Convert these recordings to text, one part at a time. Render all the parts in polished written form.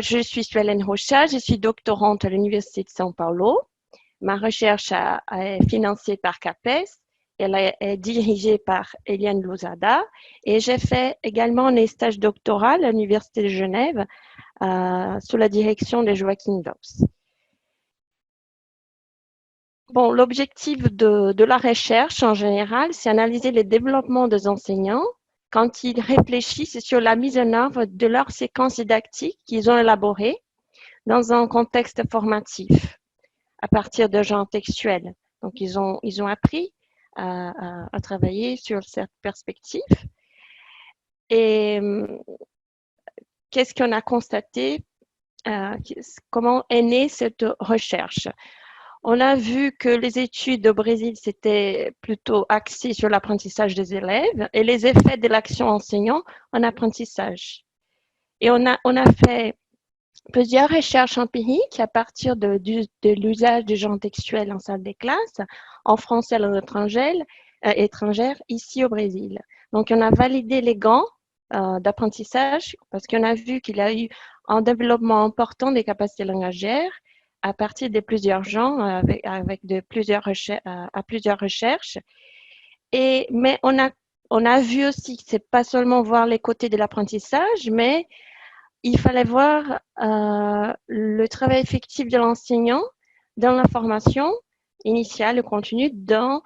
Je suis Suelen Rocha, je suis doctorante à l'Université de São Paulo. Ma recherche est financée par CAPES, elle est dirigée par Eliane Lousada et j'ai fait également un stage doctoral à l'Université de Genève sous la direction de Joachim Dobbs. Bon, l'objectif de la recherche en général, c'est analyser les développements des enseignants quand ils réfléchissent sur la mise en œuvre de leurs séquences didactiques qu'ils ont élaborées dans un contexte formatif à partir de genres textuels. Donc, ils ont appris à travailler sur cette perspective. Et qu'est-ce qu'on a constaté? Comment est née cette recherche? On a vu que les études au Brésil, c'était plutôt axé sur l'apprentissage des élèves et les effets de l'action enseignant en apprentissage. Et on a fait plusieurs recherches empiriques à partir de l'usage du genre textuel en salle des classes, en français et en étrangère, ici au Brésil. Donc, on a validé les gants d'apprentissage parce qu'on a vu qu'il y a eu un développement important des capacités langagières à partir de plusieurs genres, avec plusieurs recherches. Mais on a vu aussi que c'est pas seulement voir les côtés de l'apprentissage, mais il fallait voir le travail effectif de l'enseignant dans la formation initiale, le contenu dans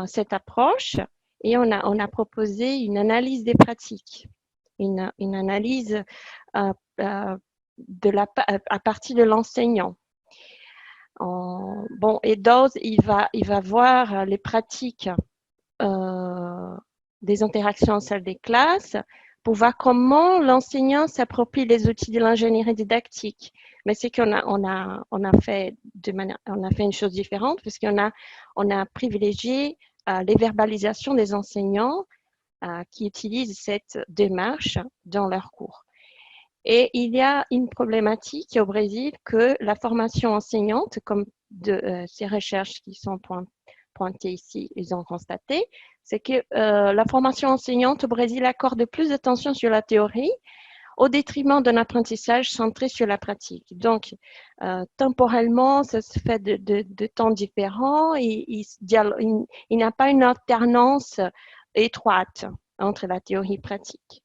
cette approche. Et on a proposé une analyse des pratiques, une analyse à partir de l'enseignant. Bon, et Dawes, il va voir les pratiques des interactions en salle des classes pour voir comment l'enseignant s'approprie les outils de l'ingénierie didactique. Mais c'est qu'on a fait une chose différente parce qu'on a privilégié les verbalisations des enseignants qui utilisent cette démarche dans leurs cours. Et il y a une problématique au Brésil que la formation enseignante, comme ces recherches qui sont pointées ici, ils ont constaté, c'est que la formation enseignante au Brésil accorde plus d'attention sur la théorie au détriment d'un apprentissage centré sur la pratique. Donc, temporellement, ça se fait de temps différents et il n'y a pas une alternance étroite entre la théorie et la pratique.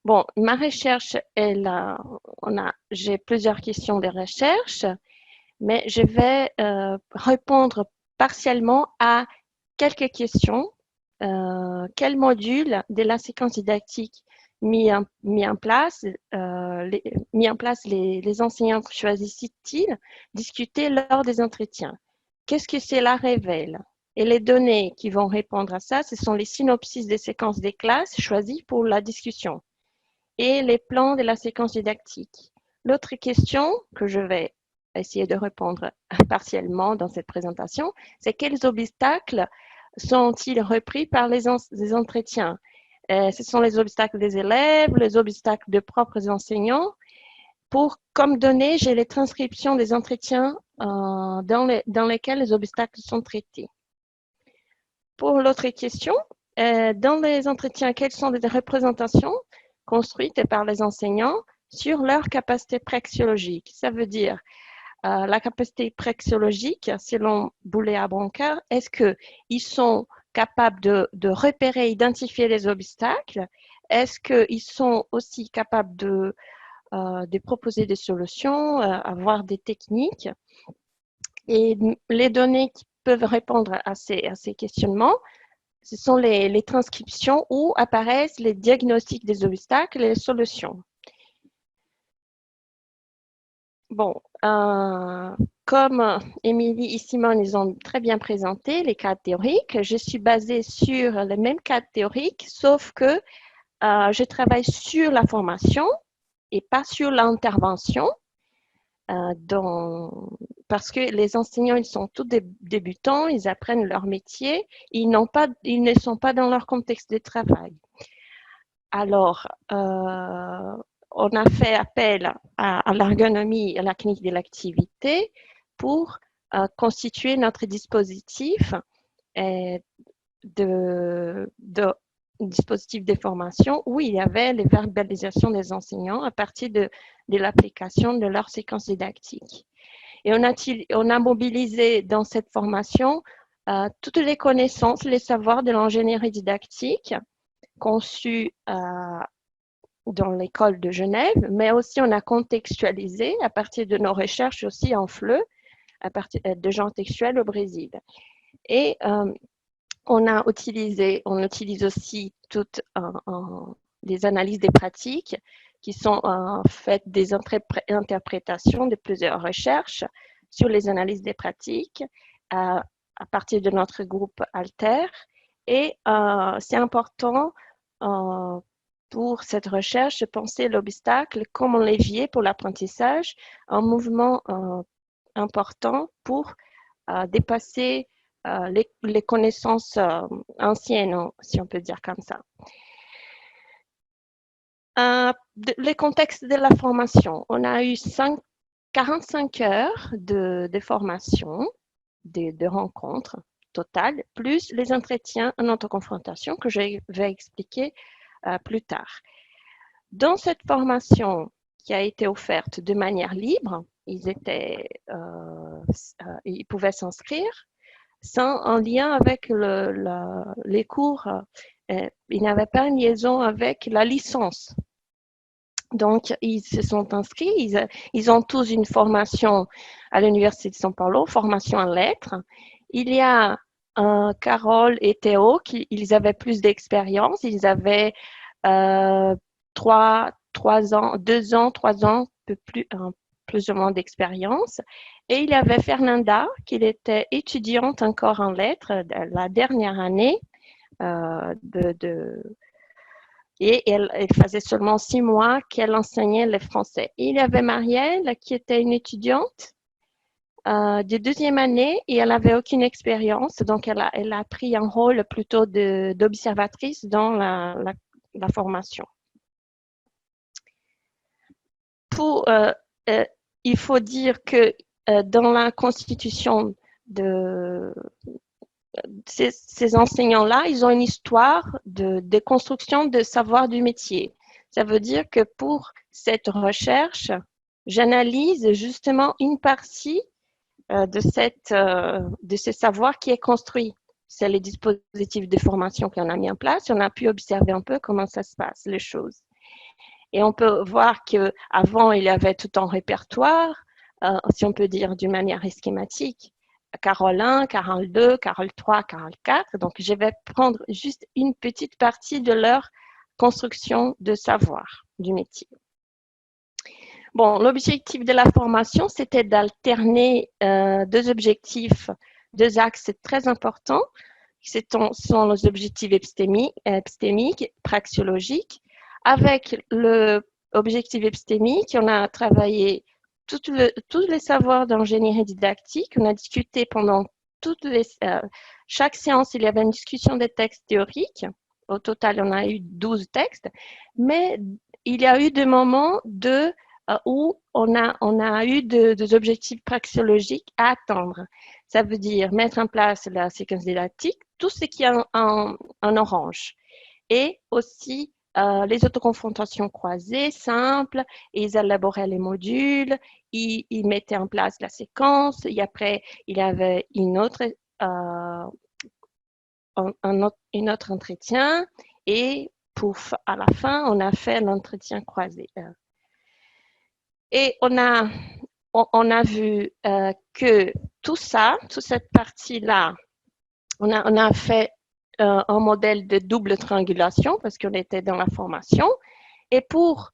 Bon, ma recherche, j'ai plusieurs questions de recherche, mais je vais répondre partiellement à quelques questions. Quel module de la séquence didactique mis en place les enseignants choisissent-ils discuter lors des entretiens? Qu'est-ce que cela révèle? Et les données qui vont répondre à ça, ce sont les synopsis des séquences des classes choisies pour la discussion et les plans de la séquence didactique. L'autre question que je vais essayer de répondre partiellement dans cette présentation, c'est quels obstacles sont-ils repris par les entretiens? Ce sont les obstacles des élèves, les obstacles de propres enseignants. Comme données, j'ai les transcriptions des entretiens dans lesquels les obstacles sont traités. Pour l'autre question, dans les entretiens, quelles sont les représentations construites par les enseignants sur leur capacité praxéologique? Ça veut dire la capacité praxéologique, selon Boulay-Abranca, est-ce qu'ils sont capables de repérer, identifier les obstacles? Est-ce qu'ils sont aussi capables de proposer des solutions, avoir des techniques? Et les données qui peuvent répondre à ces questionnements, ce sont les transcriptions où apparaissent les diagnostics des obstacles et les solutions. Bon, comme Émilie et Simone, ils ont très bien présenté les cadres théoriques, je suis basée sur les mêmes cadres théoriques, sauf que je travaille sur la formation et pas sur l'intervention, parce que les enseignants, ils sont tous débutants, ils apprennent leur métier, ils ne sont pas dans leur contexte de travail. Alors, on a fait appel à l'ergonomie et à la clinique de l'activité pour constituer notre dispositif de dispositifs de formation où il y avait les verbalisations des enseignants à partir de l'application de leur séquence didactique. Et on a mobilisé dans cette formation toutes les connaissances, les savoirs de l'ingénierie didactique conçus dans l'école de Genève, mais aussi on a contextualisé à partir de nos recherches aussi en FLE, à partir de gens textuels au Brésil. Et on utilise aussi toutes des analyses des pratiques qui sont faites des interprétations de plusieurs recherches sur les analyses des pratiques à partir de notre groupe Alter. Et c'est important pour cette recherche de penser l'obstacle comme un levier pour l'apprentissage, un mouvement important pour dépasser les connaissances anciennes, si on peut dire comme ça. Les contextes de la formation. On a eu 45 heures de formation, de rencontres totales, plus les entretiens en autoconfrontation que je vais expliquer plus tard. Dans cette formation qui a été offerte de manière libre, ils pouvaient s'inscrire sans un lien avec les cours. Il n'y avait pas une liaison avec la licence. Donc, ils se sont inscrits. Ils ont tous une formation à l'Université de São Paulo, formation en lettres. Il y a Carole et Théo ils avaient plus d'expérience. Ils avaient 3 ans, 2 ans, 3 ans, plus ou moins d'expérience. Et il y avait Fernanda, qui était étudiante encore en lettres, la dernière année et elle faisait seulement 6 mois qu'elle enseignait le français. Et il y avait Marielle, qui était une étudiante de deuxième année et elle n'avait aucune expérience. Donc, elle a pris un rôle plutôt d'observatrice dans la formation. Il faut dire que dans la constitution de ces enseignants-là, ils ont une histoire de construction de savoir du métier. Ça veut dire que pour cette recherche, j'analyse justement une partie de ce savoir qui est construit. C'est les dispositifs de formation qu'on a mis en place. On a pu observer un peu comment ça se passe, les choses. Et on peut voir qu'avant, il y avait tout un répertoire, si on peut dire d'une manière schématique. Carole 1, Carole 2, Carole 3, Carole 4. Donc, je vais prendre juste une petite partie de leur construction de savoir du métier. Bon, l'objectif de la formation, c'était d'alterner deux objectifs, deux axes très importants. Ce sont les objectifs épistémiques, praxiologiques. Avec l'objectif épistémique, on a travaillé tous les savoirs d'ingénierie didactique. On a discuté pendant chaque séance, il y avait une discussion des textes théoriques. Au total, on a eu 12 textes. Mais il y a eu des moments où on a eu des objectifs praxiologiques à atteindre. Ça veut dire mettre en place la séquence didactique, tout ce qui est en orange. Et aussi les autoconfrontations croisées, simples, ils élaboraient les modules, ils mettaient en place la séquence, et après, il y avait un autre entretien, et à la fin, on a fait l'entretien croisé. Et on a vu que toute cette partie-là, on a fait un modèle de double triangulation parce qu'on était dans la formation. Et pour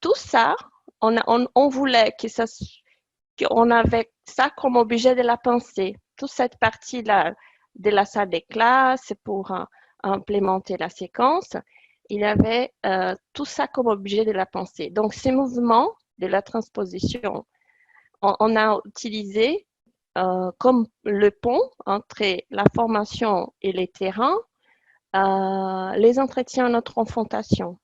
tout ça, on voulait qu'on avait ça comme objet de la pensée. Toute cette partie-là de la salle des classes pour implémenter la séquence, il y avait tout ça comme objet de la pensée. Donc, ces mouvements de la transposition, on a utilisé comme le pont entre la formation et les terrains, les entretiens à notre confrontation.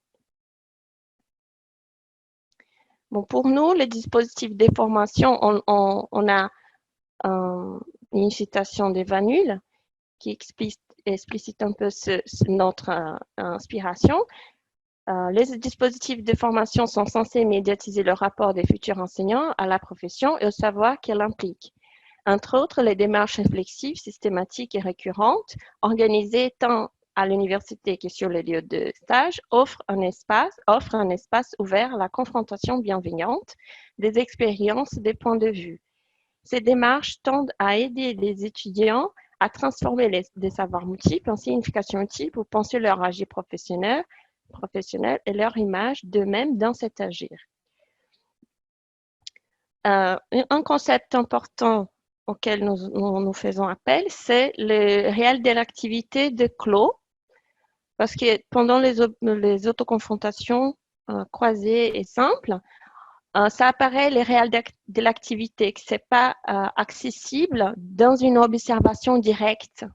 Bon, pour nous, les dispositifs de formation, on a une citation d'Evanul qui explicite un peu notre inspiration. Les dispositifs de formation sont censés médiatiser le rapport des futurs enseignants à la profession et au savoir qu'elle implique. Entre autres, les démarches réflexives, systématiques et récurrentes, organisées tant à l'université que sur les lieux de stage, offrent un espace ouvert à la confrontation bienveillante des expériences, des points de vue. Ces démarches tendent à aider les étudiants à transformer des savoirs multiples en significations multiples pour penser leur agir professionnel et leur image d'eux-mêmes dans cet agir. Un concept important auquel nous faisons appel, c'est le réel de l'activité de Clos, parce que pendant les autoconfrontations croisées et simples, ça apparaît les réels de l'activité, que ce n'est pas accessible dans une observation directe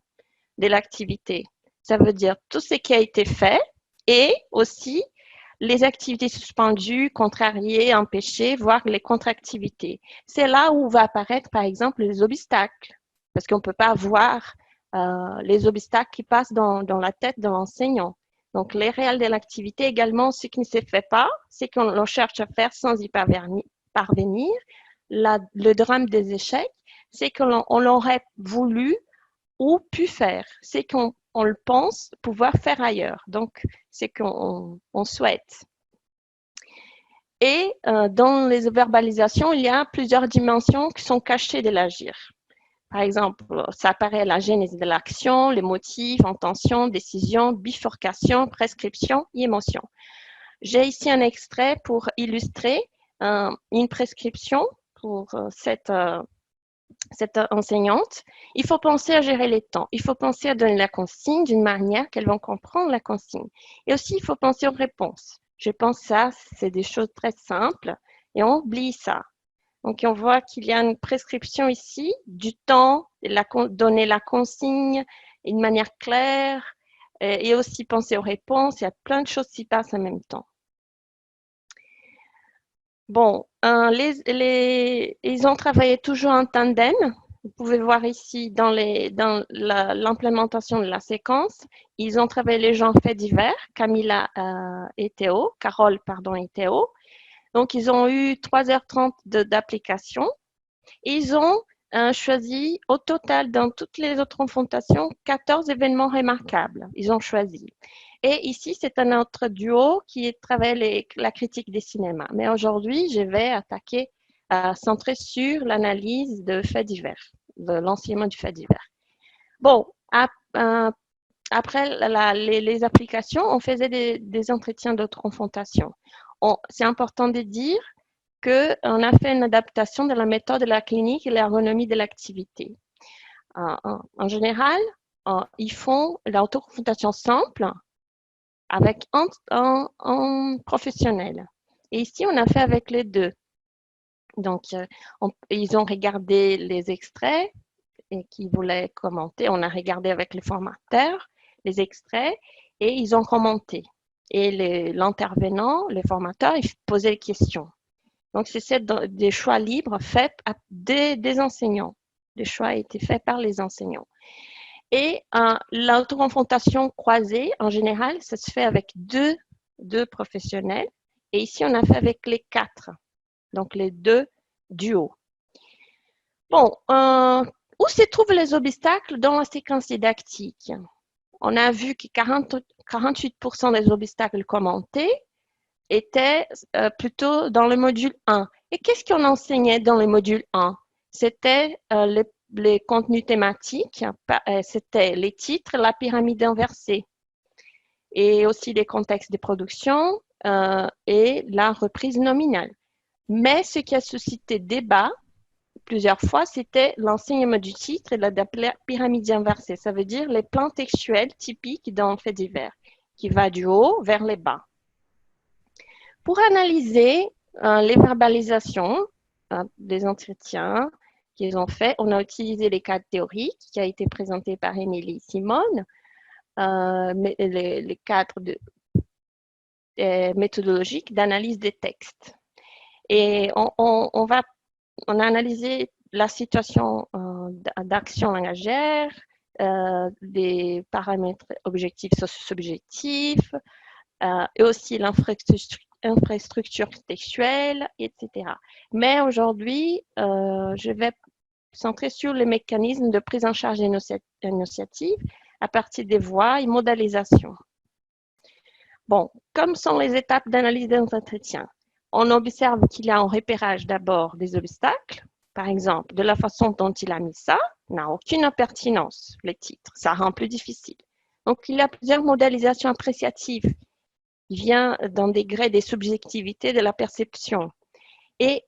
de l'activité. Ça veut dire tout ce qui a été fait et aussi les activités suspendues, contrariées, empêchées, voire les contre-activités. C'est là où va apparaître, par exemple, les obstacles, parce qu'on ne peut pas voir les obstacles qui passent dans la tête de l'enseignant. Donc, les réels de l'activité également, ce qui ne se fait pas, c'est qu'on cherche à faire sans y parvenir. Le drame des échecs, c'est qu'on l'aurait voulu ou pu faire. C'est qu'on le pense pouvoir faire ailleurs. Donc, c'est qu'on souhaite. Et dans les verbalisations, il y a plusieurs dimensions qui sont cachées de l'agir. Par exemple, ça apparaît la genèse de l'action, les motifs, intention, décision, bifurcation, prescription et émotion. J'ai ici un extrait pour illustrer une prescription pour cette enseignante. Il faut penser à gérer les temps. Il faut penser à donner la consigne d'une manière qu'elles vont comprendre la consigne. Et aussi, il faut penser aux réponses. Je pense que ça, c'est des choses très simples et on oublie ça. Donc, on voit qu'il y a une prescription ici du temps, donner la consigne d'une manière claire et aussi penser aux réponses. Il y a plein de choses qui passent en même temps. Bon, ils ont travaillé toujours en tandem. Vous pouvez voir ici dans l'implémentation de la séquence, ils ont travaillé les genres faits divers, et Théo, Carole et Théo. Donc, ils ont eu 3h30 d'application. Ils ont choisi au total, dans toutes les autres confrontations, 14 événements remarquables. Ils ont choisi. Et ici, c'est un autre duo qui travaille la critique des cinémas. Mais aujourd'hui, je vais centrer sur l'analyse de faits divers, de l'enseignement du fait divers. Bon, après les applications, on faisait des entretiens d'autres confrontations. C'est important de dire qu'on a fait une adaptation de la méthode de la clinique et l'ergonomie de l'activité. En général, ils font l'autoconfrontation simple avec un professionnel. Et ici, on a fait avec les deux. Donc, ils ont regardé les extraits et qui voulaient commenter. On a regardé avec les formateurs les extraits et ils ont commenté. Et l'intervenant, les formateurs, ils posaient des questions. Donc, c'est des choix libres faits des enseignants. Les choix ont été faits par les enseignants. Et l'autoconfrontation croisée, en général, ça se fait avec deux professionnels. Et ici, on a fait avec les 4, donc les 2 duos. Bon, où se trouvent les obstacles dans la séquence didactique? On a vu que 48% des obstacles commentés étaient plutôt dans le module 1. Et qu'est-ce qu'on enseignait dans le module 1? C'était les contenus thématiques, c'était les titres, la pyramide inversée, et aussi les contextes de production et la reprise nominale. Mais ce qui a suscité débat plusieurs fois, c'était l'enseignement du titre et la pyramide inversée. Ça veut dire les plans textuels typiques d'un fait divers, qui va du haut vers les bas. Pour analyser les verbalisations des entretiens qu'ils ont fait, on a utilisé les cadres théoriques qui a été présenté par Émilie Simone, les cadres méthodologiques d'analyse des textes. Et on a analysé la situation d'action langagière, des paramètres objectifs socio-subjectifs, et aussi l'infrastructure textuelle, etc. Mais aujourd'hui, je vais centrer sur les mécanismes de prise en charge initiative à partir des voies et modélisation. Bon, comme sont les étapes d'analyse des entretiens, on observe qu'il y a un repérage d'abord des obstacles. Par exemple, de la façon dont il a mis ça, n'a aucune pertinence, les titres. Ça rend plus difficile. Donc, il y a plusieurs modélisations appréciatives. Il vient d'un degré des subjectivités de la perception. Et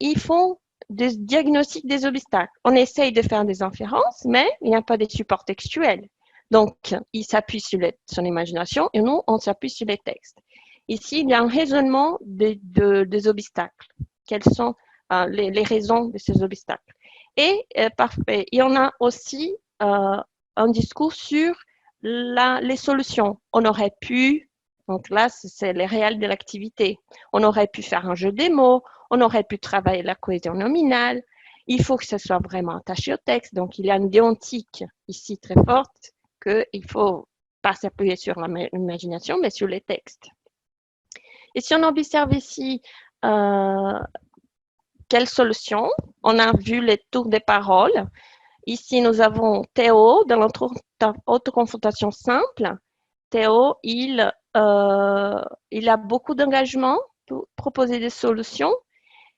ils font des diagnostics des obstacles. On essaye de faire des inférences, mais il n'y a pas de support textuel. Donc, il s'appuie sur son imagination et nous, on s'appuie sur les textes. Ici, il y a un raisonnement des obstacles. Quelles sont les raisons de ces obstacles? Et il y en a aussi un discours sur les solutions. On aurait pu, donc là, c'est les réels de l'activité. On aurait pu faire un jeu des mots, on aurait pu travailler la cohésion nominale. Il faut que ce soit vraiment attaché au texte. Donc, il y a une déontique ici très forte qu'il ne faut pas s'appuyer sur l'imagination, mais sur les textes. Et si on observe ici quelles solutions, on a vu les tours des paroles. Ici, nous avons Théo dans l'autoconfrontation simple. Théo, il a beaucoup d'engagement pour proposer des solutions.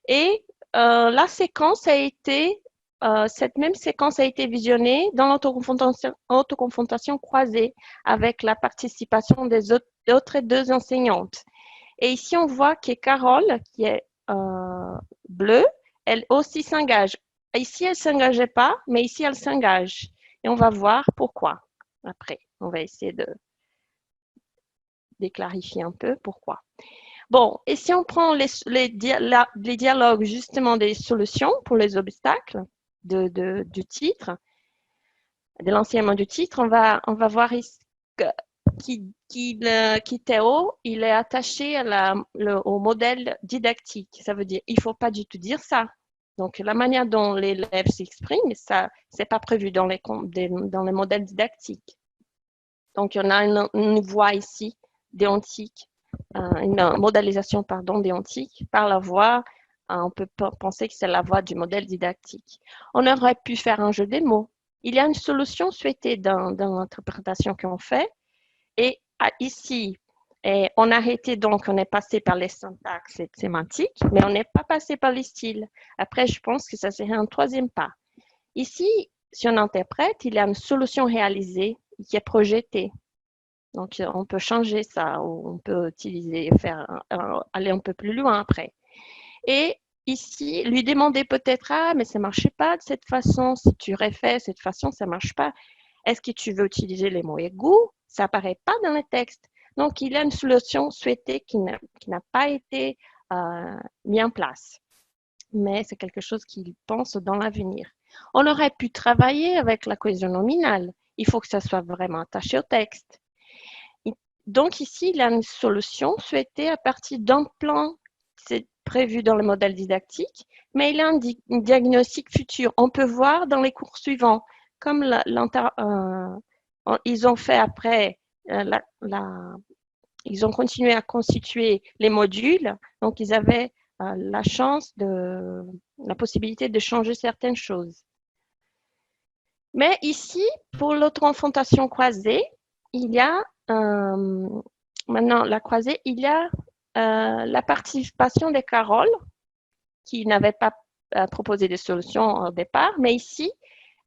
Et la séquence a été, cette même séquence a été visionnée dans l'autoconfrontation croisée avec la participation des autres deux enseignantes. Et ici, on voit que Carole, qui est bleue, elle aussi s'engage. Ici, elle ne s'engageait pas, mais ici, elle s'engage. Et on va voir pourquoi après. On va essayer de clarifier un peu pourquoi. Bon, et si on prend les dialogues justement des solutions pour les obstacles du titre, de l'enseignement du titre, on va voir ici qui Théo, il est attaché au modèle didactique. Ça veut dire, il ne faut pas du tout dire ça. Donc, la manière dont l'élève s'exprime, ça, c'est pas prévu dans les modèles didactiques. Donc, on a une voie ici, déontique, une modélisation, déontique par la voie. On peut penser que c'est la voie du modèle didactique. On aurait pu faire un jeu des mots. Il y a une solution souhaitée dans l'interprétation qu'on fait. Et ici, on a arrêté, donc on est passé par les syntaxes et sémantiques, mais on n'est pas passé par les styles. Après, je pense que ça serait un troisième pas. Ici, si on interprète, il y a une solution réalisée qui est projetée. Donc, on peut changer ça, ou on peut utiliser, aller un peu plus loin après. Et ici, lui demander peut-être, ah, mais ça ne marchait pas de cette façon, si tu refais de cette façon, ça ne marche pas. Est-ce que tu veux utiliser les mots égaux? Ça n'apparaît pas dans les textes. Donc, il y a une solution souhaitée qui n'a pas été mise en place. Mais c'est quelque chose qu'il pense dans l'avenir. On aurait pu travailler avec la cohésion nominale. Il faut que ça soit vraiment attaché au texte. Donc, ici, il y a une solution souhaitée à partir d'un plan c'est prévu dans le modèle didactique, mais il y a un diagnostic futur. On peut voir dans les cours suivants, comme ils ont fait après, ils ont continué à constituer les modules, donc ils avaient la possibilité de changer certaines choses. Mais ici, pour l'auto-confrontation croisée, il y a, maintenant la croisée, il y a la participation de Carole, qui n'avait pas proposé de solution au départ, mais ici,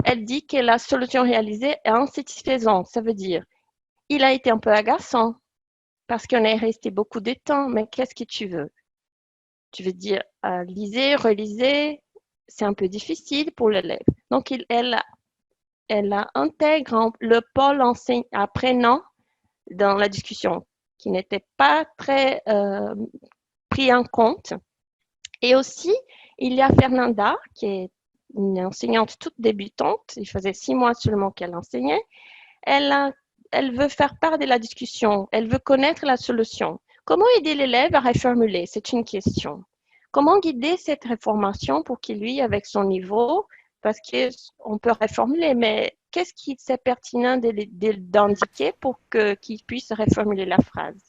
elle dit que la solution réalisée est insatisfaisante. Ça veut dire, il a été un peu agaçant, parce qu'on est resté beaucoup de temps, mais qu'est-ce que tu veux? Tu veux dire, lisez, relisez, c'est un peu difficile pour l'élève. Donc, elle intègre le pôle apprenant dans la discussion, qui n'était pas très pris en compte. Et aussi, il y a Fernanda, qui est une enseignante toute débutante, il faisait 6 mois seulement qu'elle enseignait. Elle veut faire part de la discussion, elle veut connaître la solution. Comment aider l'élève à reformuler? C'est une question. Comment guider cette réformation pour qu'il, lui, avec son niveau, parce qu'on peut reformuler, mais qu'est-ce qui c'est pertinent d'indiquer pour qu'il puisse reformuler la phrase.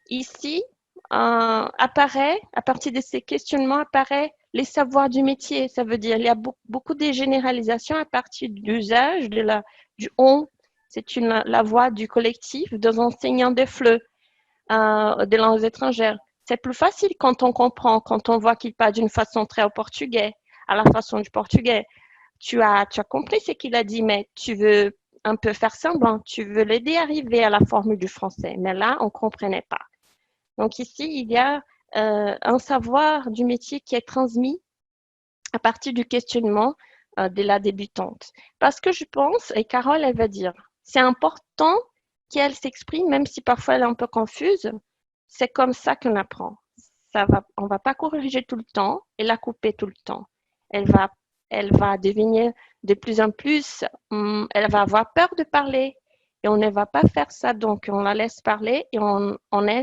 Ici, apparaît, à partir de ces questionnements, apparaît les savoirs du métier. Ça veut dire qu'il y a beaucoup de généralisations à partir de l'usage du on. C'est la voix du collectif, des enseignants de FLE, de langues étrangères. C'est plus facile quand on comprend, quand on voit qu'il parle d'une façon très au portugais, à la façon du portugais. Tu as compris ce qu'il a dit, mais tu veux un peu faire semblant, tu veux l'aider à arriver à la formule du français. Mais là, on ne comprenait pas. Donc ici, il y a un savoir du métier qui est transmis à partir du questionnement de la débutante. Parce que je pense, et Carole, elle va dire, c'est important qu'elle s'exprime, même si parfois elle est un peu confuse. C'est comme ça qu'on apprend. On ne va pas corriger tout le temps et la couper tout le temps. Elle va devenir de plus en plus, elle va avoir peur de parler. Et on ne va pas faire ça, donc on la laisse parler et on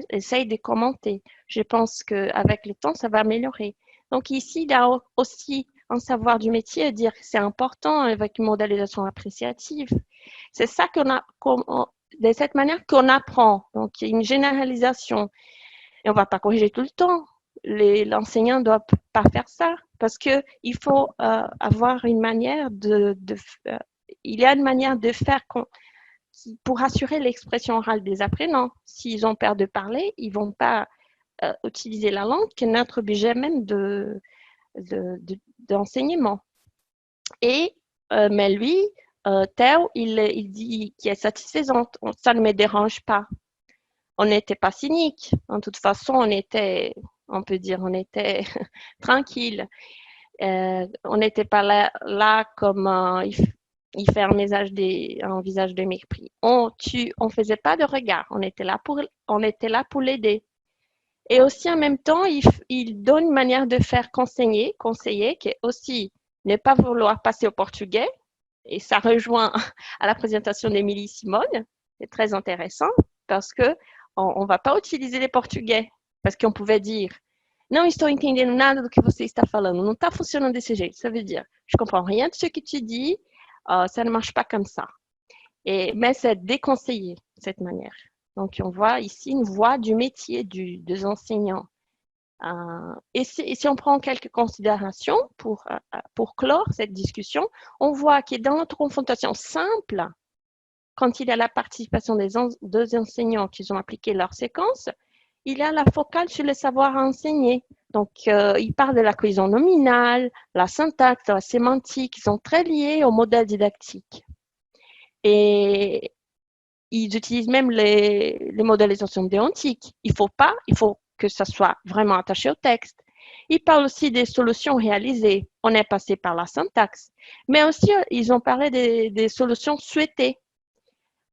essaye de commenter. Je pense qu'avec le temps, ça va améliorer. Donc ici, il y a aussi un savoir du métier, dire que c'est important avec une modélisation appréciative. C'est ça de cette manière qu'on apprend. Donc il y a une généralisation. Et on ne va pas corriger tout le temps. L'enseignant ne doit pas faire ça parce qu'il faut avoir une manière il y a une manière de faire pour assurer l'expression orale des apprenants. S'ils ont peur de parler, ils ne vont pas utiliser la langue, qui est notre objet même d'enseignement. Mais lui, Théo, il dit qu'il est satisfaisante. Ça ne me dérange pas. On n'était pas cynique. En toute façon, on peut dire, on était tranquille. On n'était pas là comme il fait un visage de mépris. On faisait pas de regard. On était là pour l'aider. Et aussi, en même temps, il donne une manière de faire conseiller, qui est aussi ne pas vouloir passer au portugais. Et ça rejoint à la présentation d'Émilie Simone. C'est très intéressant parce que on va pas utiliser les portugais. Parce qu'on pouvait dire não estou entendendo nada do que você está falando. Não está funcionando desse jeito. Ça veut dire, je comprends rien de ce que tu dis. Ça ne marche pas comme ça. Mais c'est déconseillé, cette manière. Donc, on voit ici une voie du métier des enseignants. Et si on prend quelques considérations pour clore cette discussion, on voit que dans notre confrontation simple, quand il y a la participation des deux enseignants qui ont appliqué leur séquence, il y a la focale sur le savoir à enseigner. Donc, il parle de la cohésion nominale, la syntaxe, la sémantique, qui sont très liés au modèle didactique. Et ils utilisent même les modélisations déontiques. Il faut que ça soit vraiment attaché au texte. Ils parlent aussi des solutions réalisées. On est passé par la syntaxe. Mais aussi, ils ont parlé des solutions souhaitées.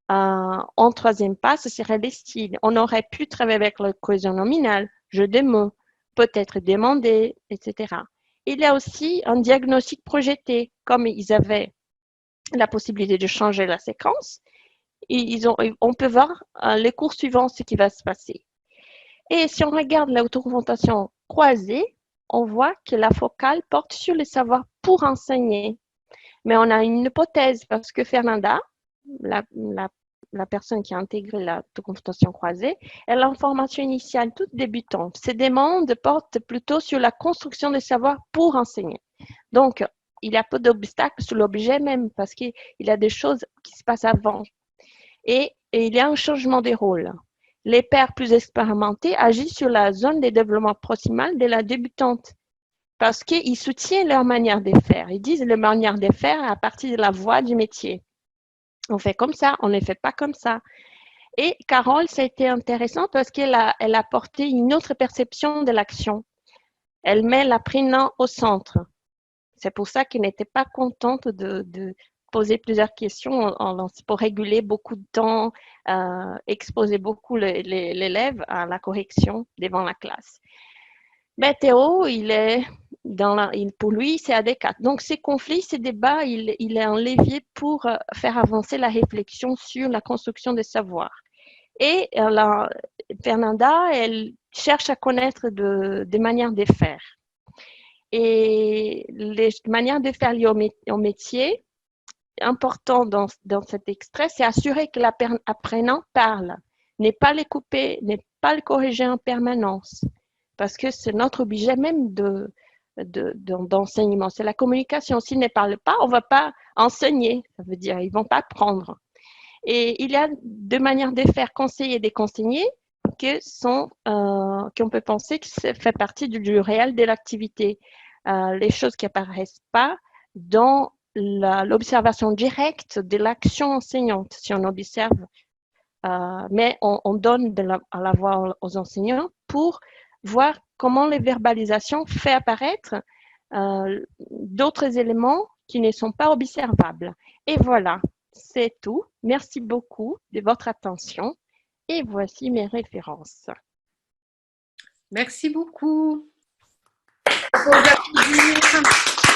En troisième pas, ce serait les styles. On aurait pu travailler avec la cohésion nominale, jeu de mots, peut-être demander, etc. Il y a aussi un diagnostic projeté. Comme ils avaient la possibilité de changer la séquence, on peut voir les cours suivants ce qui va se passer. Et si on regarde l'auto-confrontation croisée, on voit que la focale porte sur le savoir pour enseigner. Mais on a une hypothèse parce que Fernanda, la personne qui a intégré l'auto-confrontation croisée, elle a une formation initiale toute débutante. Ses demandes portent plutôt sur la construction des savoirs pour enseigner. Donc, il y a peu d'obstacles sur l'objet même parce qu'il y a des choses qui se passent avant. Et il y a un changement des rôles. Les pairs plus expérimentés agissent sur la zone de développement proximal de la débutante parce qu'ils soutiennent leur manière de faire. Ils disent leur manière de faire à partir de la voie du métier. On fait comme ça, on ne fait pas comme ça. Et Carole, ça a été intéressant parce qu'elle a apporté une autre perception de l'action. Elle met l'apprenant au centre. C'est pour ça qu'elle n'était pas contente de poser plusieurs questions pour réguler beaucoup de temps, exposer beaucoup l'élève à la correction devant la classe. Mais Théo, pour lui, c'est adéquat. Donc, ces conflits, ces débats, il est un levier pour faire avancer la réflexion sur la construction des savoirs. Et Fernanda, elle cherche à connaître des manières de faire. Et les manières de faire liées au métier, important dans cet extrait, c'est assurer que l'apprenant parle, n'est pas les couper, n'est pas le corriger en permanence, parce que c'est notre objet même d'enseignement, c'est la communication. S'ils ne parlent pas, on ne va pas enseigner, ça veut dire ils ne vont pas apprendre. Et il y a deux manières de faire conseiller des conseillers qu'on peut penser que ça fait partie du réel de l'activité. Les choses qui apparaissent pas dans l'observation directe de l'action enseignante, si on observe, mais on donne à la voix aux enseignants pour voir comment les verbalisations font apparaître d'autres éléments qui ne sont pas observables. Et voilà, c'est tout. Merci beaucoup de votre attention. Et voici mes références. Merci beaucoup. Faut applaudir.